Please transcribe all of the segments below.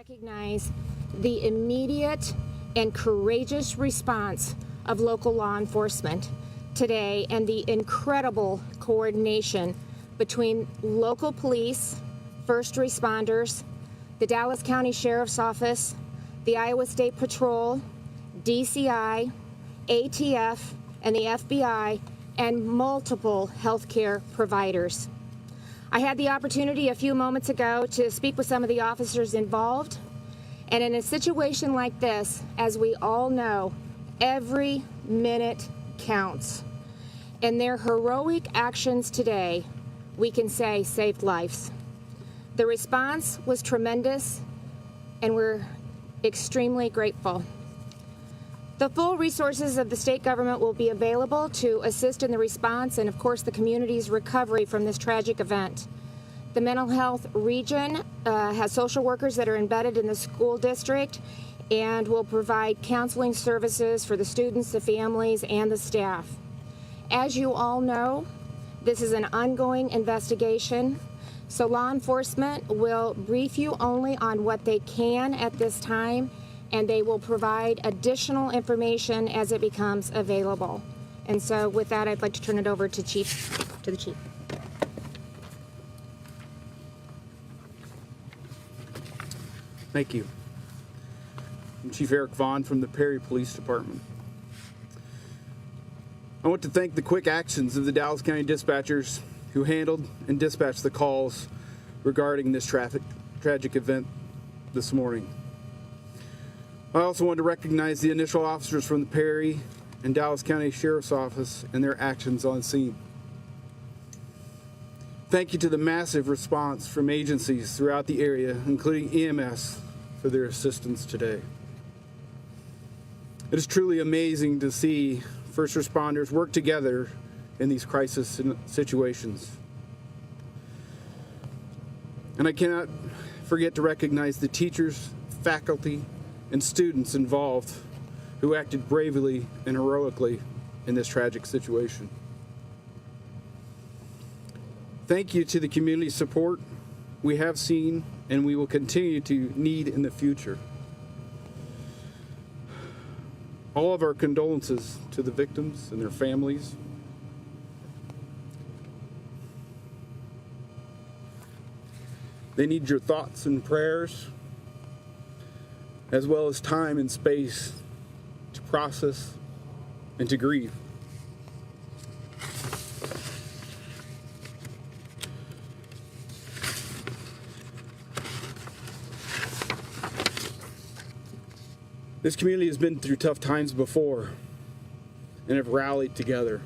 recognize the immediate and courageous response of local law enforcement today and the incredible coordination between local police, first responders, the Dallas County Sheriff's Office, the Iowa State Patrol, DCI, ATF, and the FBI, and multiple healthcare providers. I had the opportunity a few moments ago to speak with some of the officers involved, and in a situation like this, as we all know, every minute counts. And their heroic actions today, we can say, saved lives. The response was tremendous, and we're extremely grateful. The full resources of the state government will be available to assist in the response and, of course, the community's recovery from this tragic event. The mental health region has social workers that are embedded in the school district and will provide counseling services for the students, the families, and the staff. As you all know, this is an ongoing investigation, so law enforcement will brief you only on what they can at this time, and they will provide additional information as it becomes available. And so with that, I'd like to turn it over to the Chief. Thank you. I'm Chief Eric Vaughn from the Perry Police Department. I want to thank the quick actions of the Dallas County dispatchers who handled and dispatched the calls regarding this tragic event this morning. I also want to recognize the initial officers from the Perry and Dallas County Sheriff's Office and their actions on scene. Thank you to the massive response from agencies throughout the area, including EMS, for their assistance today. It is truly amazing to see first responders work together in these crisis situations. And I cannot forget to recognize the teachers, faculty, and students involved who acted bravely and heroically in this tragic situation. Thank you to the community support we have seen and we will continue to need in the future. All of our condolences to the victims and their families. They need your thoughts and prayers, as well as time and space to process and to grieve. This community has been through tough times before and have rallied together.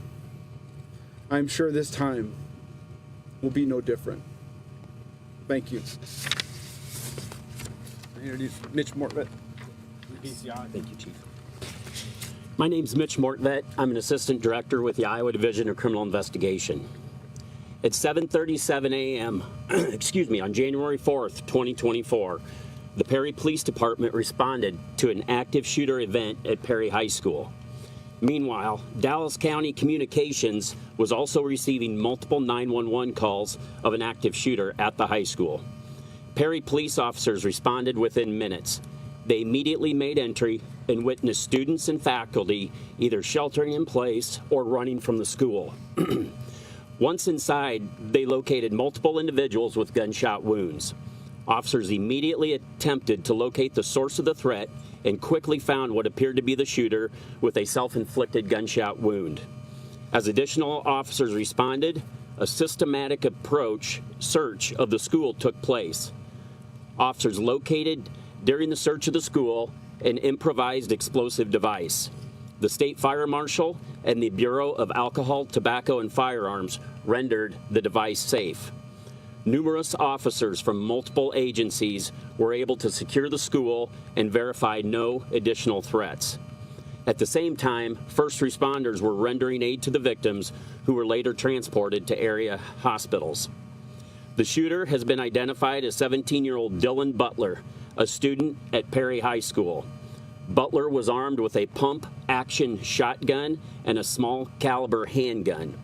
I'm sure this time will be no different. Thank you. I introduce Mitch Mortvet, DCI. Thank you, Chief. My name's Mitch Mortvet. I'm an assistant director with the Iowa Division of Criminal Investigation. At 7:37 a.m., on January 4th, 2024, the Perry Police Department responded to an active shooter event at Perry High School. Meanwhile, Dallas County Communications was also receiving multiple 911 calls of an active shooter at the high school. Perry police officers responded within minutes. They immediately made entry and witnessed students and faculty either sheltering in place or running from the school. Once inside, they located multiple individuals with gunshot wounds. Officers immediately attempted to locate the source of the threat and quickly found what appeared to be the shooter with a self-inflicted gunshot wound. As additional officers responded, a systematic search of the school took place. Officers located during the search of the school an improvised explosive device. The State Fire Marshal and the Bureau of Alcohol, Tobacco, and Firearms rendered the device safe. Numerous officers from multiple agencies were able to secure the school and verify no additional threats. At the same time, first responders were rendering aid to the victims, who were later transported to area hospitals. The shooter has been identified as 17-year-old Dylan Butler, a student at Perry High School. Butler was armed with a pump-action shotgun and a small caliber handgun.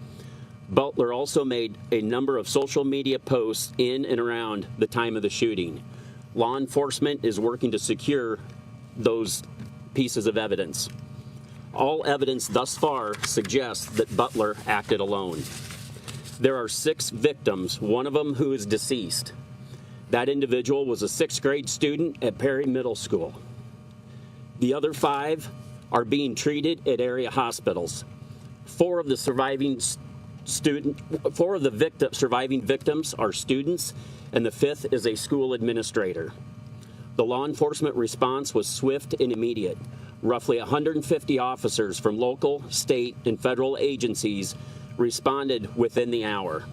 Butler also made a number of social media posts in and around the time of the shooting. Law enforcement is working to secure those pieces of evidence. All evidence thus far suggests that Butler acted alone. There are 6 victims, one of them who is deceased. That individual was a 6th grade student at Perry Middle School. The other 5 are being treated at area hospitals. 4 of the surviving surviving victims are students, and the 5th is a school administrator. The law enforcement response was swift and immediate. Roughly 150 officers from local, state, and federal agencies responded within the hour.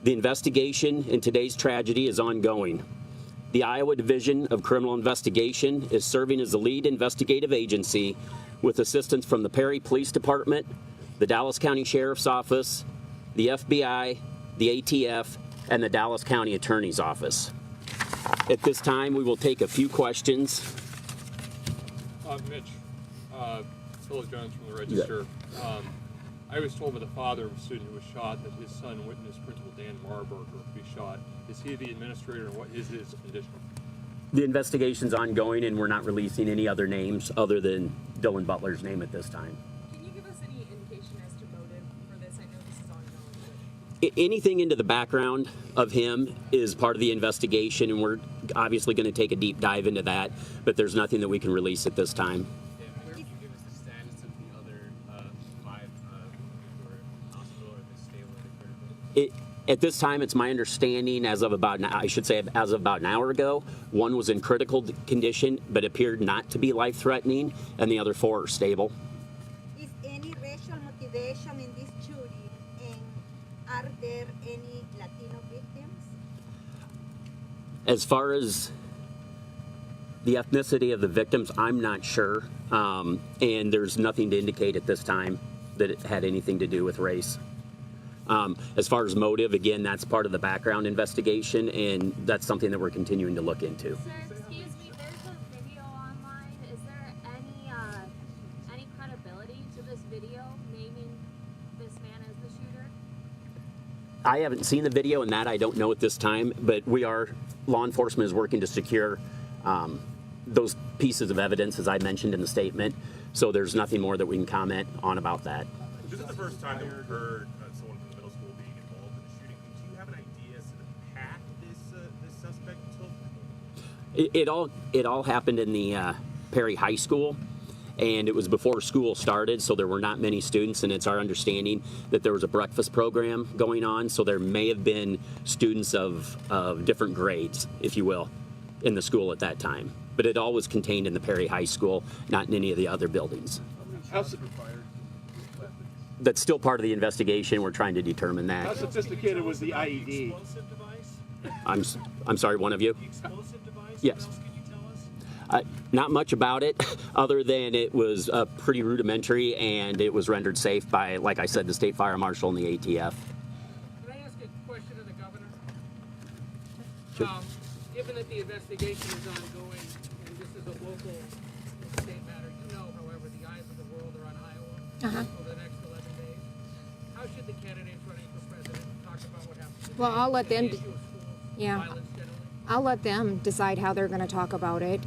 The investigation in today's tragedy is ongoing. The Iowa Division of Criminal Investigation is serving as the lead investigative agency with assistance from the Perry Police Department, the Dallas County Sheriff's Office, the FBI, the ATF, and the Dallas County Attorney's Office. At this time, we will take a few questions. Mitch, Philip Jones from the Register. I was told by the father of a student who was shot that his son witnessed Principal Dan Marburger be shot. Is he the administrator, and what is his condition? The investigation's ongoing, and we're not releasing any other names other than Dylan Butler's name at this time. Can you give us any indication as to motive for this? I know this is ongoing. Anything into the background of him is part of the investigation, and we're obviously going to take a deep dive into that, but there's nothing that we can release at this time. Can you give us the status of the other 5 who were in hospital or the stable or critical? At this time, it's my understanding, as of about an hour ago, 1 was in critical condition but appeared not to be life-threatening, and the other 4 are stable. Is any racial motivation in this shooting, and are there any Latino victims? As far as the ethnicity of the victims, I'm not sure, and there's nothing to indicate at this time that it had anything to do with race. As far as motive, again, that's part of the background investigation, and that's something that we're continuing to look into. Sir, excuse me, there's a video online. Is there any credibility to this video naming this man as the shooter? I haven't seen the video, and that I don't know at this time, but law enforcement is working to secure those pieces of evidence, as I mentioned in the statement, so there's nothing more that we can comment on about that. This is the first time that we've heard someone from the middle school being involved in a shooting. Do you have an idea as to the path this suspect took? It all happened in the Perry High School, and it was before school started, so there were not many students, and it's our understanding that there was a breakfast program going on, so there may have been students of different grades, if you will, in the school at that time. But it all was contained in the Perry High School, not in any of the other buildings. That's still part of the investigation. We're trying to determine that. How sophisticated was the IED? Explosive device? I'm sorry, one of you? The explosive device? Yes. What else could you tell us? Not much about it, other than it was pretty rudimentary, and it was rendered safe by, like I said, the State Fire Marshal and the ATF. Can I ask a question of the governor? Sure. Given that the investigation is ongoing, and this is a local state matter, you know, however, the eyes of the world are on Iowa over the next 11 days. How should the candidates running for president talk about what happened? Well, I'll let them. The issue of schools, Yeah. violence generally? I'll let them decide how they're going to talk about it.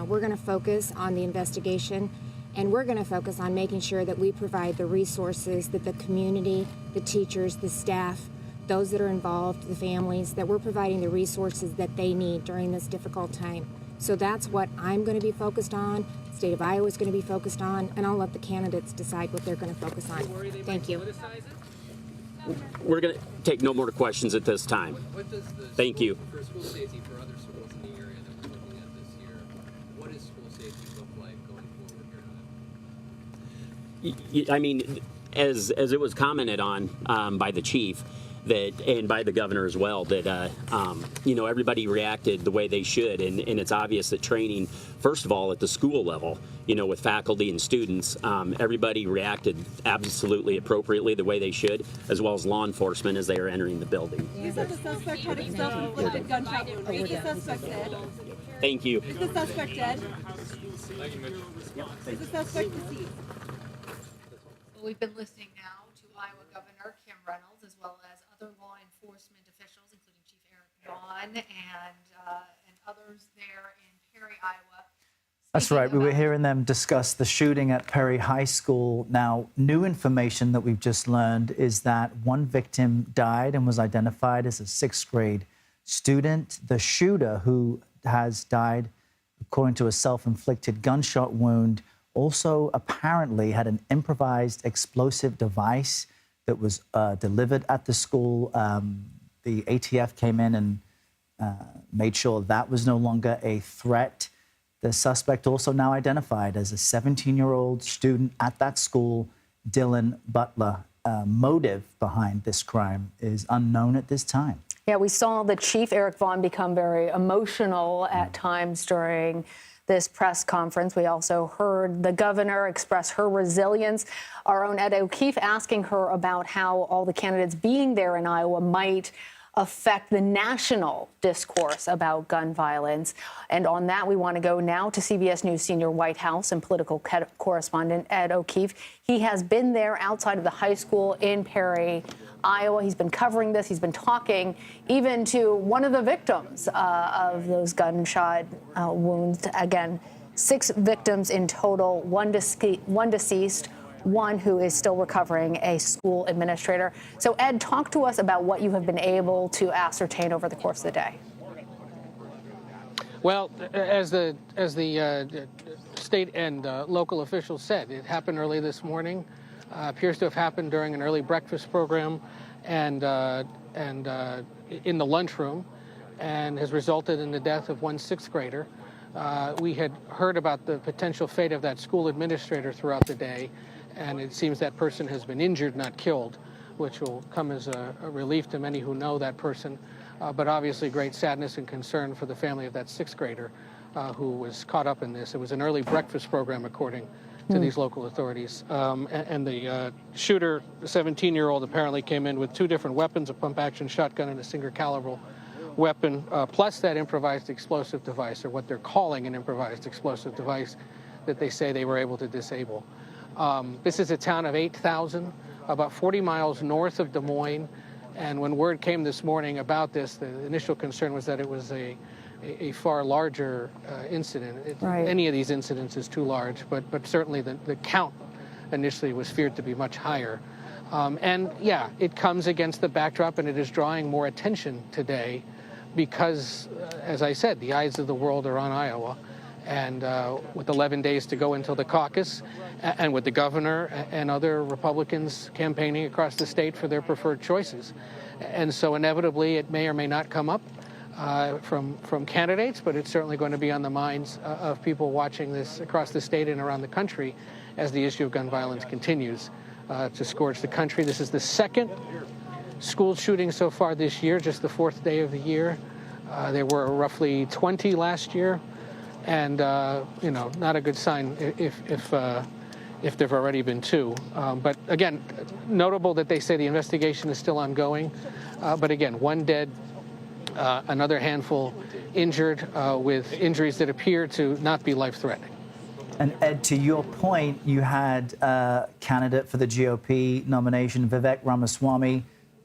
We're going to focus on the investigation, and we're going to focus on making sure that we provide the resources that the community, the teachers, the staff, those that are involved, the families, that we're providing the resources that they need during this difficult time. So that's what I'm going to be focused on, the state of Iowa is going to be focused on, and I'll let the candidates decide what they're going to focus on. Thank you. Politicize it? We're going to take no more questions at this time. What does the Thank you. For school safety for other schools in the area that we're looking at this year, what does school safety look like going forward here? I mean, as it was commented on by the chief, and by the governor as well, that everybody reacted the way they should, and it's obvious that training, first of all, at the school level, with faculty and students, everybody reacted absolutely appropriately the way they should, as well as law enforcement as they are entering the building. You said the suspect had a self-inflicted gunshot wound. Is the suspect dead? Thank you. Is the suspect dead? Is the suspect deceased? Well, we've been listening now to Iowa Governor Kim Reynolds, as well as other law enforcement officials, including Chief Eric Vaughn and others there in Perry, Iowa. That's right. We were hearing them discuss the shooting at Perry High School. Now, new information that we've just learned is that one victim died and was identified as a sixth grade student. The shooter, who has died according to a self-inflicted gunshot wound, also apparently had an improvised explosive device that was delivered at the school. The ATF came in and made sure that was no longer a threat. The suspect also now identified as a 17-year-old student at that school, Dylan Butler. Motive behind this crime is unknown at this time. Yeah, we saw the chief, Eric Vaughn, become very emotional at times during this press conference. We also heard the governor express her resilience. Our own Ed O'Keefe asking her about how all the candidates being there in Iowa might affect the national discourse about gun violence. And on that, we want to go now to CBS News senior White House and political correspondent Ed O'Keefe. He has been there outside of the high school in Perry, Iowa. He's been covering this. He's been talking even to one of the victims of those gunshot wounds. Again, 6 victims in total, one deceased, one who is still recovering, a school administrator. So, Ed, talk to us about what you have been able to ascertain over the course of the day. Well, as the state and local officials said, it happened early this morning. Appears to have happened during an early breakfast program and in the lunchroom, and has resulted in the death of one sixth grader. We had heard about the potential fate of that school administrator throughout the day, and it seems that person has been injured, not killed, which will come as a relief to many who know that person, but obviously great sadness and concern for the family of that sixth grader who was caught up in this. It was an early breakfast program, according to these local authorities. And the shooter, the 17-year-old, apparently came in with 2 different weapons, a pump-action shotgun and a single-caliber weapon, plus that improvised explosive device, or what they're calling an improvised explosive device, that they say they were able to disable. This is a town of 8,000, about 40 miles north of Des Moines. And when word came this morning about this, the initial concern was that it was a far larger incident. Right. Any of these incidents is too large, but certainly the count initially was feared to be much higher. And yeah, it comes against the backdrop, and it is drawing more attention today because, as I said, the eyes of the world are on Iowa. And with 11 days to go until the caucus, and with the governor and other Republicans campaigning across the state for their preferred choices. And so inevitably it may or may not come up from candidates, but it's certainly going to be on the minds of people watching this across the state and around the country as the issue of gun violence continues to scourge the country. This is the 2nd school shooting so far this year, just the 4th day of the year. There were roughly 20 last year. And, you know, not a good sign if there've already been 2. But again, notable that they say the investigation is still ongoing. But again, 1 dead, another handful injured with injuries that appear to not be life-threatening. And Ed, to your point, you had a candidate for the GOP nomination, Vivek Ramaswamy,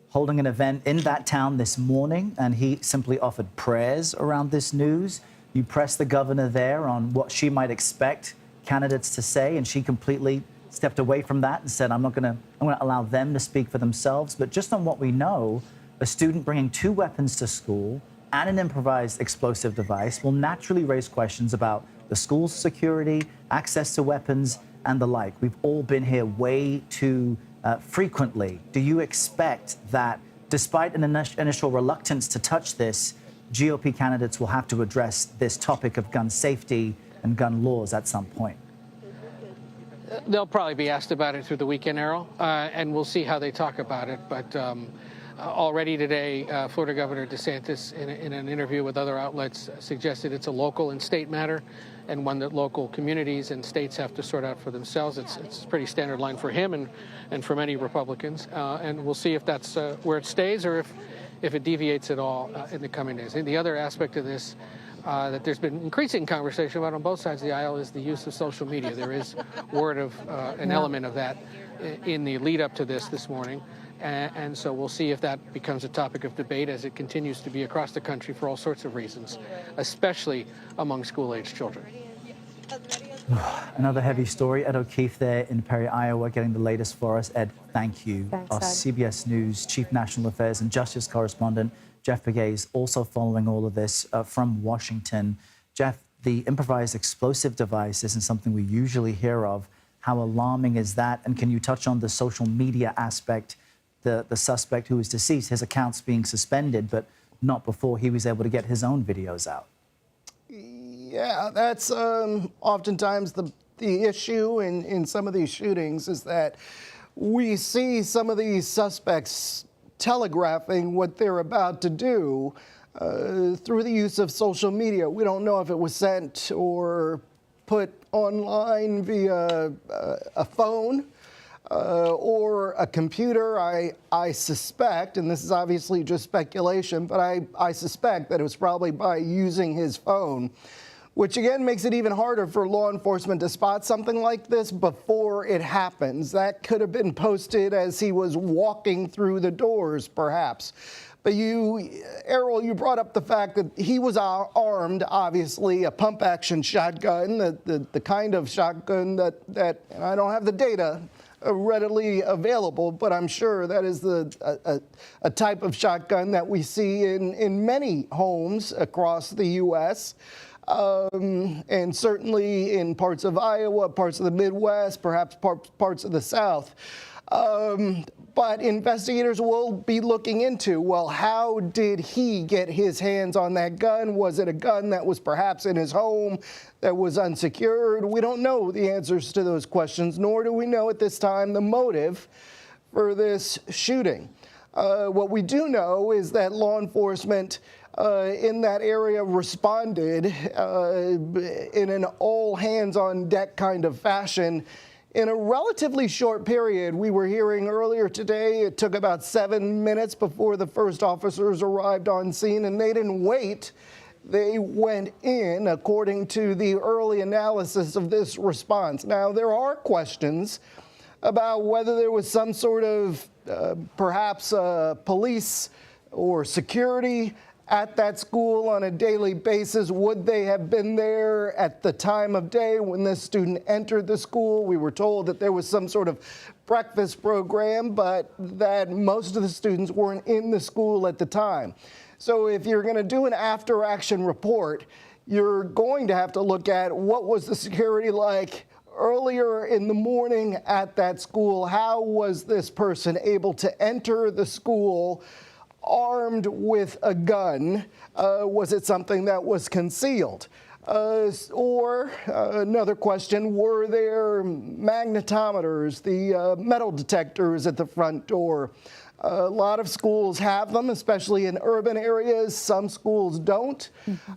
holding an event in that town this morning, and he simply offered prayers around this news. You pressed the governor there on what she might expect candidates to say, and she completely stepped away from that and said, I'm going to allow them to speak for themselves. But just on what we know, a student bringing 2 weapons to school and an improvised explosive device will naturally raise questions about the school's security, access to weapons, and the like. We've all been here way too frequently. Do you expect that, despite an initial reluctance to touch this, GOP candidates will have to address this topic of gun safety and gun laws at some point? They'll probably be asked about it through the weekend, Errol, and we'll see how they talk about it. But already today, Florida Governor DeSantis, in an interview with other outlets, suggested it's a local and state matter, and one that local communities and states have to sort out for themselves. It's a pretty standard line for him and for many Republicans. And we'll see if that's where it stays or if it deviates at all in the coming days. And the other aspect of this that there's been increasing conversation about on both sides of the aisle is the use of social media. There is word of an element of that in the lead up to this morning. And so we'll see if that becomes a topic of debate as it continues to be across the country for all sorts of reasons, especially among school-age children. Another heavy story. Ed O'Keefe there in Perry, Iowa, getting the latest for us. Ed, thank you. Thanks, Our Ed. CBS News Chief National Affairs and Justice correspondent Jeff Begay also following all of this from Washington. Jeff, the improvised explosive device isn't something we usually hear of. How alarming is that? And can you touch on the social media aspect? The suspect who was deceased, his account's being suspended, but not before he was able to get his own videos out. Yeah, that's oftentimes the issue in some of these shootings is that we see some of these suspects telegraphing what they're about to do through the use of social media. We don't know if it was sent or put online via a phone or a computer. I suspect, and this is obviously just speculation, but I suspect that it was probably by using his phone, which again makes it even harder for law enforcement to spot something like this before it happens. That could have been posted as he was walking through the doors, perhaps. But Errol, you brought up the fact that he was armed, obviously, a pump-action shotgun, the kind of shotgun that, and I don't have the data readily available, but I'm sure that is a type of shotgun that we see in many homes across the U.S., and certainly in parts of Iowa, parts of the Midwest, perhaps parts of the South. But investigators will be looking into, well, how did he get his hands on that gun? Was it a gun that was perhaps in his home that was unsecured? We don't know the answers to those questions, nor do we know at this time the motive for this shooting. What we do know is that law enforcement in that area responded in an all-hands-on-deck kind of fashion in a relatively short period. We were hearing earlier today it took about 7 minutes before the first officers arrived on scene, and they didn't wait. They went in, according to the early analysis of this response. Now, there are questions about whether there was some sort of perhaps police or security at that school on a daily basis. Would they have been there at the time of day when this student entered the school? We were told that there was some sort of breakfast program, but that most of the students weren't in the school at the time. So if you're going to do an after-action report, you're going to have to look at what was the security like earlier in the morning at that school. How was this person able to enter the school armed with a gun? Was it something that was concealed? Or another question, were there magnetometers, the metal detectors at the front door? A lot of schools have them, especially in urban areas. Some schools don't.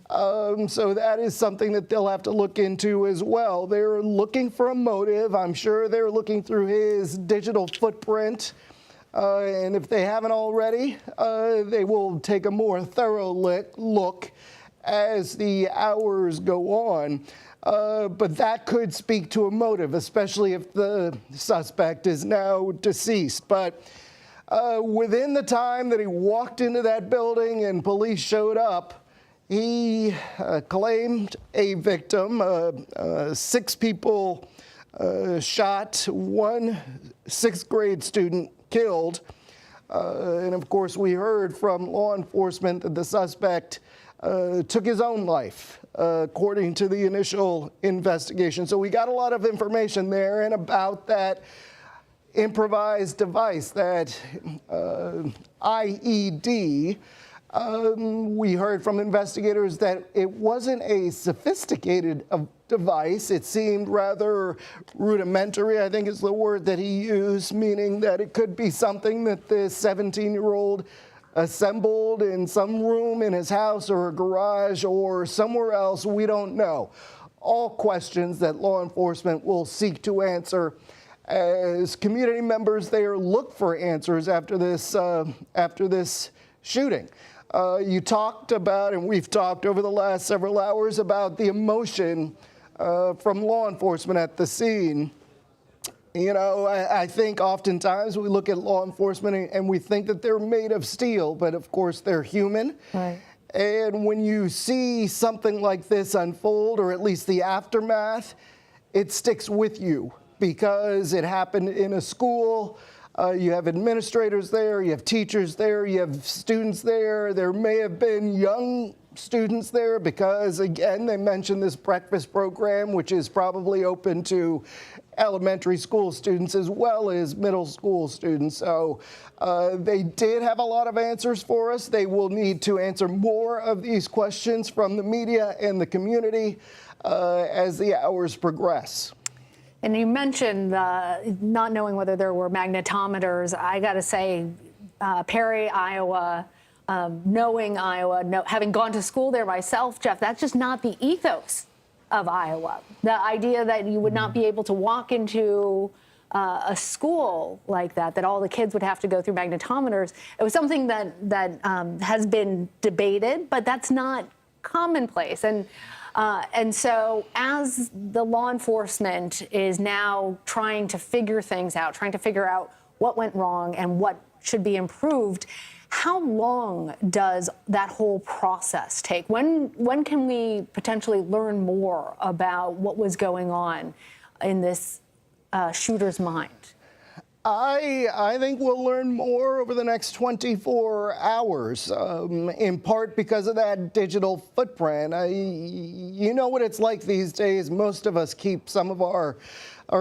So that is something that they'll have to look into as well. They're looking for a motive. I'm sure they're looking through his digital footprint. And if they haven't already, they will take a more thorough look as the hours go on. But that could speak to a motive, especially if the suspect is now deceased. But within the time that he walked into that building and police showed up, he claimed a victim, 6 people shot, 1 6th grade student killed. And of course, we heard from law enforcement that the suspect took his own life, according to the initial investigation. So we got a lot of information there and about that improvised device, that IED. We heard from investigators that it wasn't a sophisticated device. It seemed rather rudimentary, I think is the word that he used, meaning that it could be something that this 17-year-old assembled in some room in his house or a garage or somewhere else. We don't know. All questions that law enforcement will seek to answer. As community members, they look for answers after this shooting. You talked about, and we've talked over the last several hours about the emotion from law enforcement at the scene. You know, I think oftentimes we look at law enforcement and we think that they're made of steel, but of course they're human. Right. And when you see something like this unfold, or at least the aftermath, it sticks with you because it happened in a school. You have administrators there, you have teachers there, you have students there. There may have been young students there because, again, they mentioned this breakfast program, which is probably open to elementary school students as well as middle school students. So they did have a lot of answers for us. They will need to answer more of these questions from the media and the community as the hours progress. And you mentioned not knowing whether there were magnetometers. I got to say, Perry, Iowa, knowing Iowa, having gone to school there myself, Jeff, that's just not the ethos of Iowa. The idea that you would not be able to walk into a school like that all the kids would have to go through magnetometers. It was something that has been debated, but that's not commonplace. And so as the law enforcement is now trying to figure things out, trying to figure out what went wrong and what should be improved, how long does that whole process take? When can we potentially learn more about what was going on in this shooter's mind? I think we'll learn more over the next 24 hours, in part because of that digital footprint. You know what it's like these days. Most of us keep some of our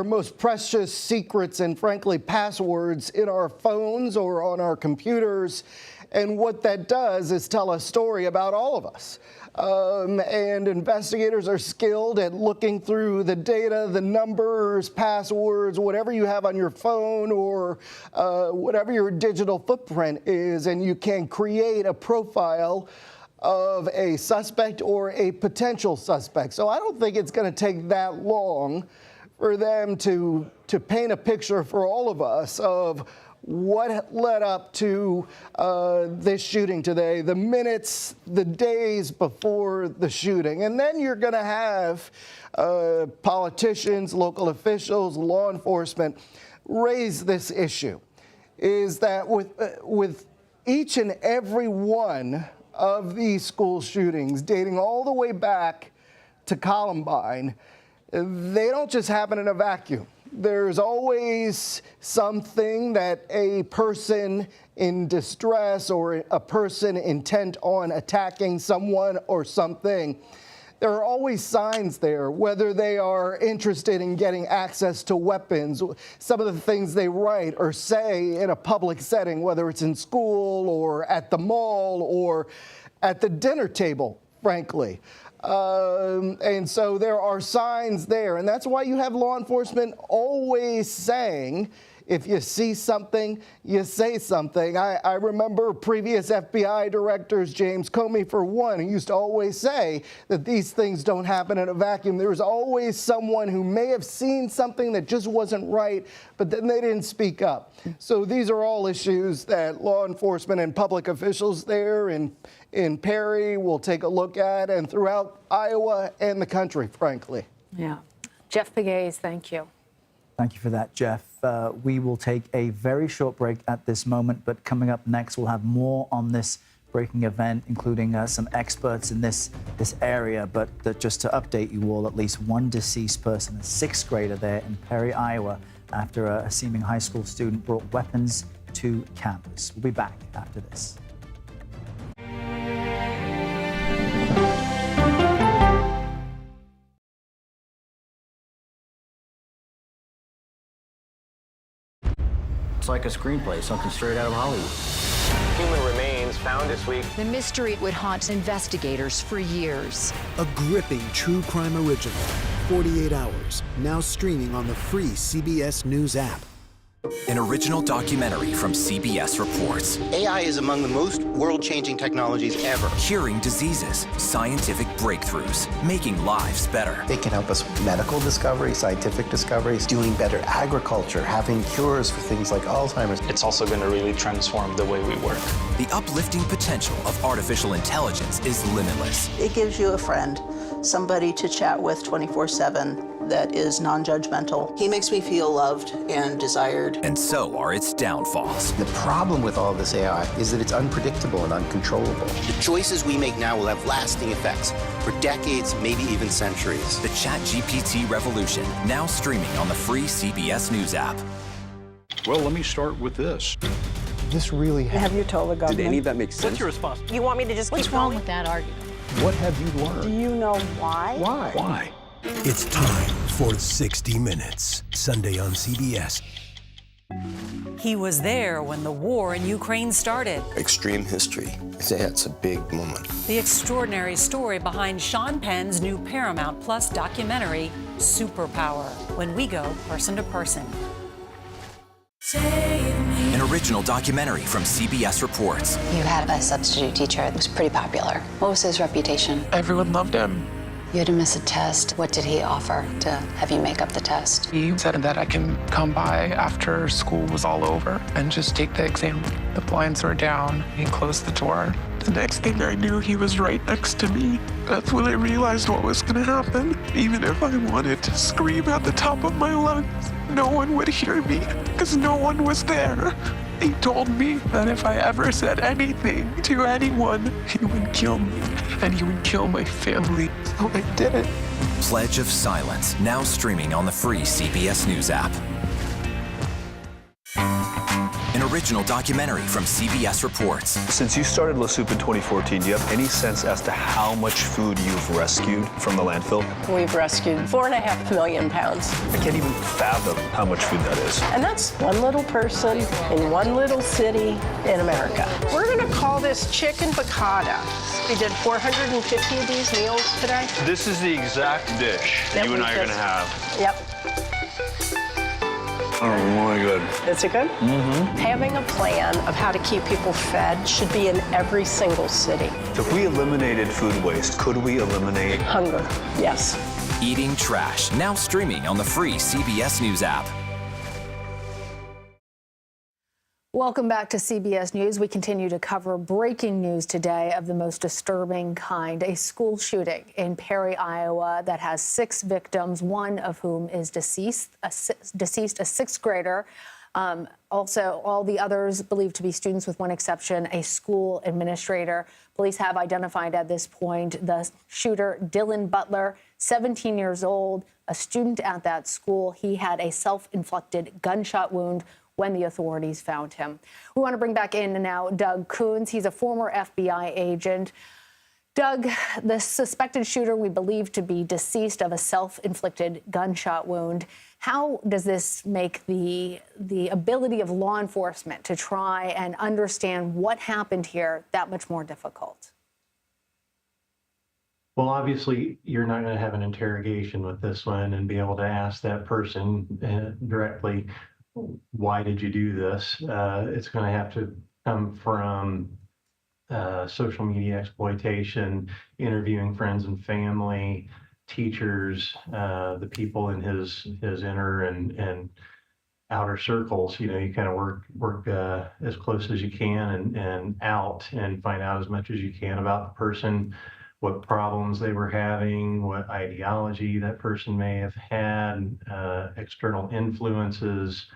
most precious secrets and, frankly, passwords in our phones or on our computers. And what that does is tell a story about all of us. And investigators are skilled at looking through the data, the numbers, passwords, whatever you have on your phone or whatever your digital footprint is, and you can create a profile of a suspect or a potential suspect. So I don't think it's going to take that long for them to paint a picture for all of us of what led up to this shooting today, the minutes, the days before the shooting. And then you're going to have politicians, local officials, law enforcement raise this issue, is that with each and every one of these school shootings dating all the way back to Columbine, they don't just happen in a vacuum. There's always something that a person in distress or a person intent on attacking someone or something, there are always signs there, whether they are interested in getting access to weapons, some of the things they write or say in a public setting, whether it's in school or at the mall or at the dinner table, frankly. And so there are signs there. And that's why you have law enforcement always saying, if you see something, you say something. I remember previous FBI directors, James Comey, for one, who used to always say that these things don't happen in a vacuum. There was always someone who may have seen something that just wasn't right, but then they didn't speak up. So these are all issues that law enforcement and public officials there in Perry will take a look at, and throughout Iowa and the country, frankly. Yeah. Jeff Pegues, thank you. Thank you for that, Jeff. We will take a very short break at this moment, but coming up next, we'll have more on this breaking event, including some experts in this area. But just to update you all, at least one deceased person, a sixth grader there in Perry, Iowa, after a seeming high school student brought weapons to campus. We'll be back after this. It's like a screenplay, something straight out of Hollywood. Human remains found this week. The mystery would haunt investigators for years. A gripping true crime original, 48 Hours, now streaming on the free CBS News app. An original documentary from CBS reports. AI is among the most world-changing technologies ever. Curing diseases, scientific breakthroughs, making lives better. It can help us with medical discoveries, scientific discoveries, doing better agriculture, having cures for things like Alzheimer's. It's also going to really transform the way we work. The uplifting potential of artificial intelligence is limitless. It gives you a friend, somebody to chat with 24/7 that is non-judgmental. He makes me feel loved and desired. And so are its downfalls. The problem with all this AI is that it's unpredictable and uncontrollable. The choices we make now will have lasting effects for decades, maybe even centuries. The ChatGPT revolution, now streaming on the free CBS News app. Well, let me start with this. This really happened. Have you told the government? Did any of that make sense? What's your response? You want me to just What's wrong with that argument? What have you Do learned? you know why? Why? Why? It's time for 60 Minutes, Sunday on CBS. He was there when the war in Ukraine started. Extreme history. It's a big moment. The extraordinary story behind Sean Penn's new Paramount Plus documentary, Superpower, when we go person to person. An original documentary from CBS Reports. You had a substitute teacher that was pretty popular. What was his reputation? Everyone loved him. You had to miss a test. What did he offer to have you make up the test? He said that I can come by after school was all over and just take the exam. The blinds were down. He closed the door. The next thing I knew, he was right next to me. That's when I realized what was going to happen. Even if I wanted to scream at the top of my lungs, no one would hear me because no one was there. He told me that if I ever said anything to anyone, he would kill me and he would kill my family. So I did it. Pledge of Silence, now streaming on the free CBS News app. An original documentary from CBS Reports. Since you started La Soup in 2014, do you have any sense as to how much food you've rescued from the landfill? We've rescued 4.5 million pounds. I can't even fathom how much food that is. And that's one little person in one little city in America. We're going to call this chicken piccata. We did 450 of these meals today. This is the exact dish Yep, you and we I are going to just- have. Yep. Oh my good. Is it good? Mm-hmm. Having a plan of how to keep people fed should be in every single city. If we eliminated food waste, could we eliminate hunger? Yes. Eating Trash, now streaming on the free CBS News app. Welcome back to CBS News. We continue to cover breaking news today of the most disturbing kind, a school shooting in Perry, Iowa, that has 6 victims, one of whom is deceased, a sixth grader. Also, all the others believed to be students with one exception, a school administrator. Police have identified at this point the shooter, Dylan Butler, 17 years old, a student at that school. He had a self-inflicted gunshot wound when the authorities found him. We want to bring back in now Doug Coons. He's a former FBI agent. Doug, the suspected shooter we believe to be deceased of a self-inflicted gunshot wound. How does this make the ability of law enforcement to try and understand what happened here that much more difficult? Well, obviously, you're not going to have an interrogation with this one and be able to ask that person directly, why did you do this? It's going to have to come from social media exploitation, interviewing friends and family, teachers, the people in his inner and outer circles. You know, you kind of work as close as you can and out and find out as much as you can about the person, what problems they were having, what ideology that person may have had, external influences,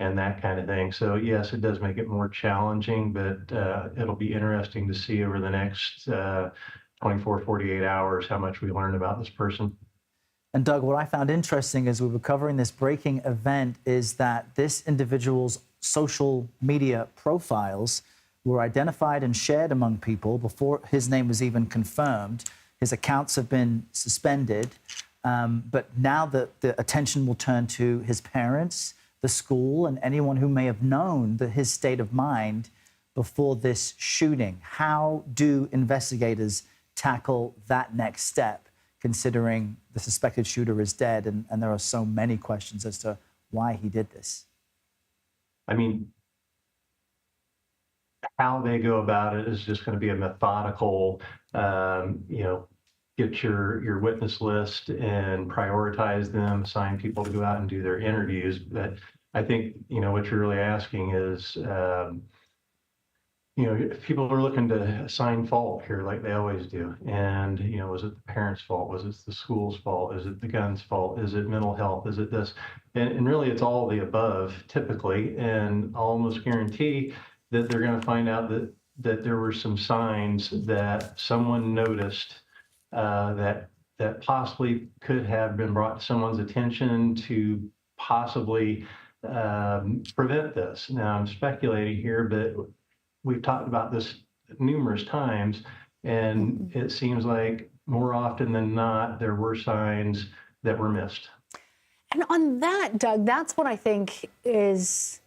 and that kind of thing. So yes, it does make it more challenging, but it'll be interesting to see over the next 24, 48 hours how much we learn about this person. And Doug, what I found interesting as we were covering this breaking event is that this individual's social media profiles were identified and shared among people before his name was even confirmed. His accounts have been suspended, but now the attention will turn to his parents, the school, and anyone who may have known his state of mind before this shooting. How do investigators tackle that next step, considering the suspected shooter is dead and there are so many questions as to why he did this? I mean, how they go about it is just going to be a methodical, get your witness list and prioritize them, assign people to go out and do their interviews. But I think, what you're really asking is, if people are looking to assign fault here like they always do, and was it the parents' fault? Was it the school's fault? Is it the gun's fault? Is it mental health? Is it this? And really, it's all the above typically, and I'll almost guarantee that they're going to find out that there were some signs that someone noticed that possibly could have been brought to someone's attention to possibly prevent this. Now, I'm speculating here, but we've talked about this numerous times, and it seems like more often than not, there were signs that were missed. And on that, Doug, that's what I think is,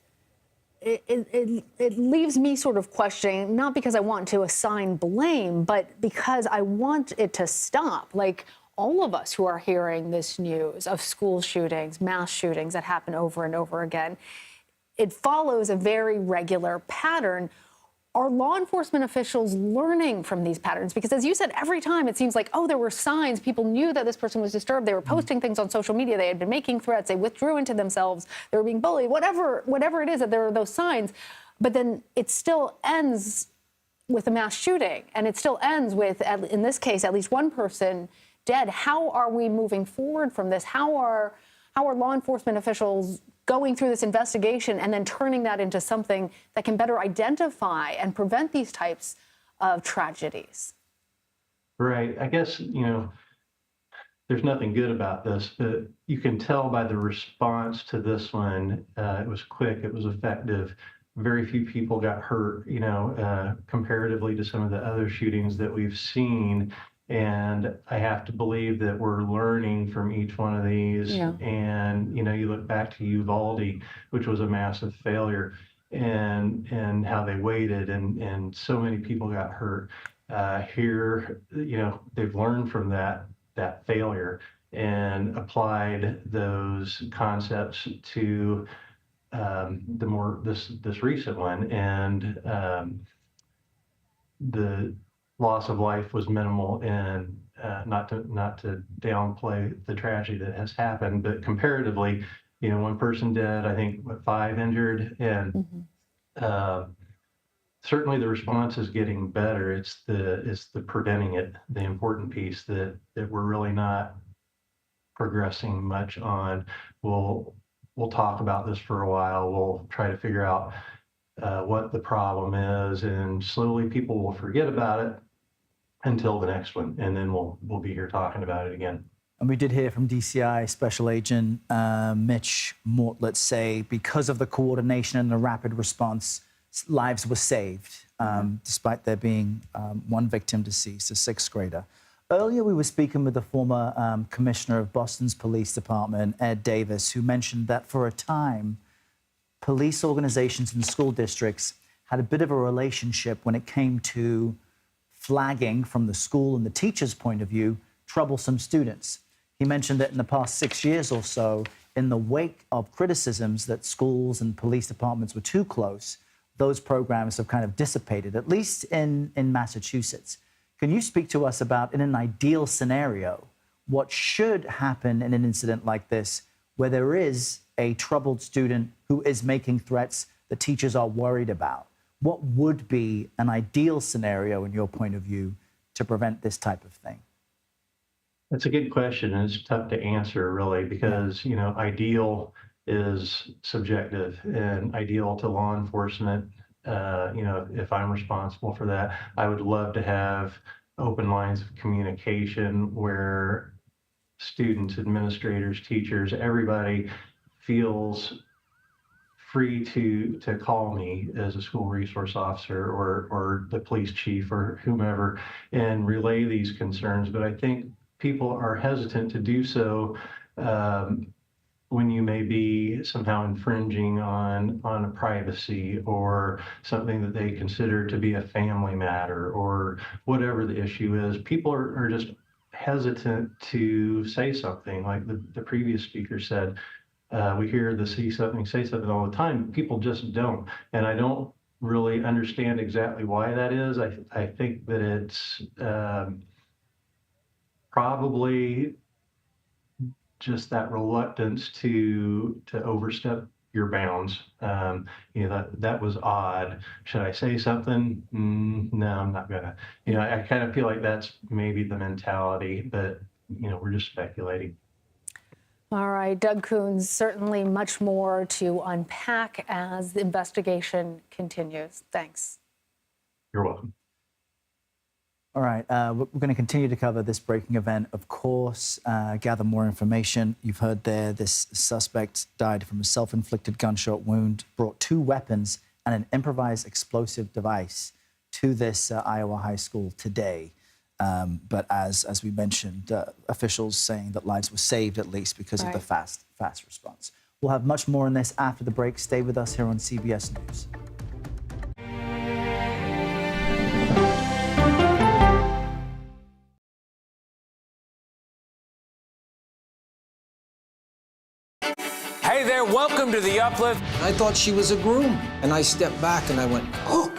it leaves me sort of questioning, not because I want to assign blame, but because I want it to stop. Like, all of us who are hearing this news of school shootings, mass shootings that happen over and over again, it follows a very regular pattern. Are law enforcement officials learning from these patterns? Because as you said, every time it seems like, oh, there were signs. People knew that this person was disturbed. They were posting things on social media. They had been making threats. They withdrew into themselves. They were being bullied. Whatever it is that there are those signs. But then it still ends with a mass shooting. And it still ends with, in this case, at least one person dead. How are we moving forward from this? How are law enforcement officials going through this investigation and then turning that into something that can better identify and prevent these types of tragedies? Right. I guess, there's nothing good about this, but you can tell by the response to this one, it was quick, it was effective. Very few people got hurt, comparatively to some of the other shootings that we've seen. And I have to believe that we're learning from each one of these. Yeah. And, you look back to Uvalde, which was a massive failure, and how they waited, and so many people got hurt. Here, they've learned from that failure and applied those concepts to this recent one. And the loss of life was minimal, and not to downplay the tragedy that has happened, but comparatively, one person dead, I think 5 injured, and certainly the response is getting better. It's the preventing it, the important piece that we're really not progressing much on. We'll talk about this for a while. We'll try to figure out what the problem is, and slowly people will forget about it until the next one, and then we'll be here talking about it again. And we did hear from DCI Special Agent Mitch Mortlett say, because of the coordination and the rapid response, lives were saved, despite there being one victim deceased, a 6th grader. Earlier, we were speaking with the former commissioner of Boston's police department, Ed Davis, who mentioned that for a time, police organizations and school districts had a bit of a relationship when it came to flagging, from the school and the teacher's point of view, troublesome students. He mentioned that in the past 6 years or so, in the wake of criticisms that schools and police departments were too close, those programs have kind of dissipated, at least in Massachusetts. Can you speak to us about, in an ideal scenario, what should happen in an incident like this, where there is a troubled student who is making threats that teachers are worried about? What would be an ideal scenario, in your point of view, to prevent this type of thing? That's a good question, and it's tough to answer, really, because, ideal is subjective, and ideal to law enforcement, if I'm responsible for that, I would love to have open lines of communication where students, administrators, teachers, everybody feels free to call me as a school resource officer or the police chief or whomever and relay these concerns. But I think people are hesitant to do so when you may be somehow infringing on a privacy or something that they consider to be a family matter or whatever the issue is. People are just hesitant to say something. Like the previous speaker said, we hear the say something all the time. People just don't. And I don't really understand exactly why that is. I think that it's probably just that reluctance to overstep your bounds. That was odd. Should I say something? No, I'm not gonna. I kind of feel like that's maybe the mentality, but we're just speculating. All right, Doug Coons, certainly much more to unpack as the investigation continues. Thanks. You're welcome. All right, we're going to continue to cover this breaking event, of course, gather more information. You've heard there this suspect died from a self-inflicted gunshot wound, brought 2 weapons and an improvised explosive device to this Iowa high school today. But as we mentioned, officials saying that lives were saved at least because of the fast response. We'll have much more on this after the break. Stay with us here on CBS News. Hey there, welcome to The Uplift. I thought she was a groom, and I stepped back and I went, oh,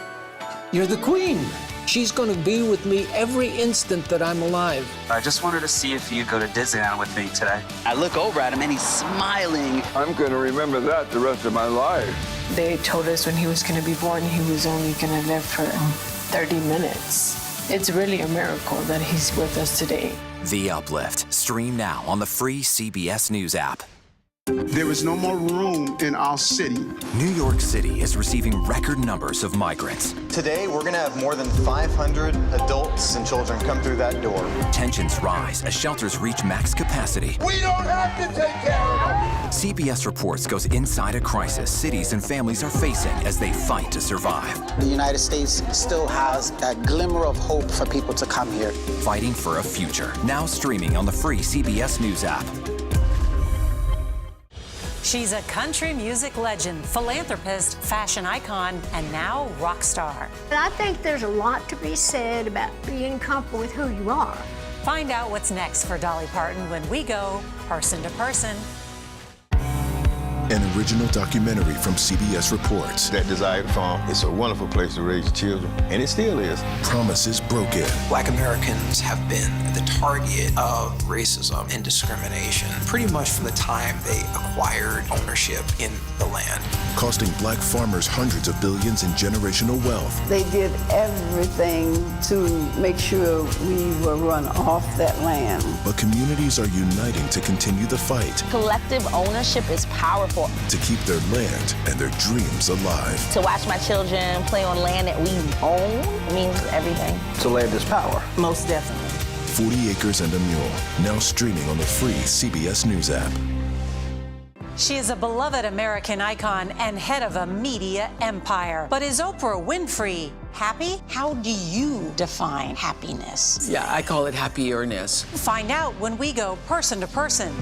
you're the queen. She's going to be with me every instant that I'm alive. I just wanted to see if you'd go to Disneyland with me today. I look over at him and he's smiling. I'm going to remember that the rest of my life. They told us when he was going to be born, he was only going to live for 30 minutes. It's really a miracle that he's with us today. The Uplift. Stream now on the free CBS News app. There is no more room in our city. New York City is receiving record numbers of migrants. Today, we're going to have more than 500 adults and children come through that door. Tensions rise as shelters reach max capacity. We don't have to take care of them. CBS Reports goes inside a crisis cities and families are facing as they fight to survive. The United States still has a glimmer of hope for people to come here. Fighting for a future. Now streaming on the free CBS News app. She's a country music legend, philanthropist, fashion icon, and now rock star. I think there's a lot to be said about being comfortable with who you are. Find out what's next for Dolly Parton when we go person to person. An original documentary from CBS Reports. That desired farm is a wonderful place to raise children, and it still is. Promises broken. Black Americans have been the target of racism and discrimination pretty much from the time they acquired ownership in the land. Costing black farmers hundreds of billions in generational wealth. They did everything to make sure we were run off that land. But communities are uniting to continue the fight. Collective ownership is powerful. To keep their land and their dreams alive. To watch my children play on land that we own means everything. So land is power. Most definitely. 40 Acres and a Mule, now streaming on the free CBS News app. She is a beloved American icon and head of a media empire. But is Oprah Winfrey happy? How do you define happiness? Yeah, I call it happierness. Find out when we go person to person.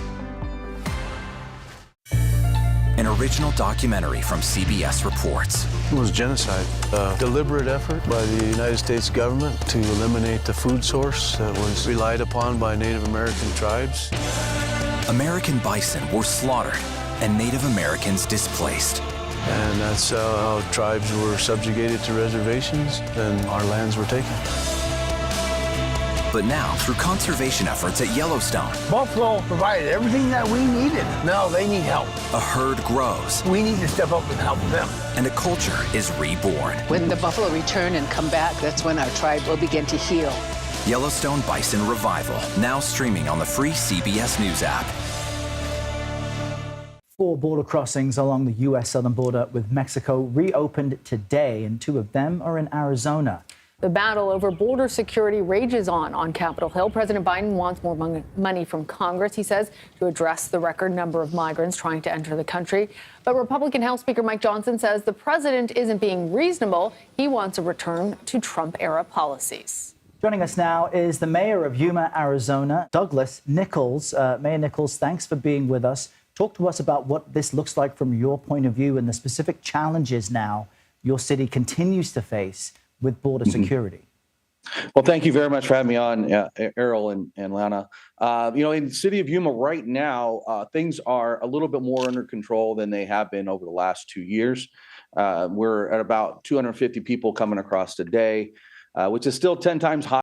An original documentary from CBS Reports. It was genocide, a deliberate effort by the United States government to eliminate the food source that was relied upon by Native American tribes. American bison were slaughtered and Native Americans displaced. And that's how tribes were subjugated to reservations and our lands were taken. But now, through conservation efforts at Yellowstone, Buffalo provided everything that we needed. Now they need help. a herd grows We need to step up and help them. and a culture is reborn. When the buffalo return and come back, that's when our tribe will begin to heal. Yellowstone Bison Revival, now streaming on the free CBS News app. 4 border crossings along the U.S. southern border with Mexico reopened today, and 2 of them are in Arizona. The battle over border security rages on Capitol Hill. President Biden wants more money from Congress, he says, to address the record number of migrants trying to enter the country. But Republican House Speaker Mike Johnson says the president isn't being reasonable. He wants a return to Trump-era policies. Joining us now is the mayor of Yuma, Arizona, Douglas Nichols. Mayor Nichols, thanks for being with us. Talk to us about what this looks like from your point of view and the specific challenges now your city continues to face with border security. Well, thank you very much for having me on, Errol and Lana. In the city of Yuma right now, things are a little bit more under control than they have been over the last 2 years. We're at about 250 people coming across today, which is still 10 times higher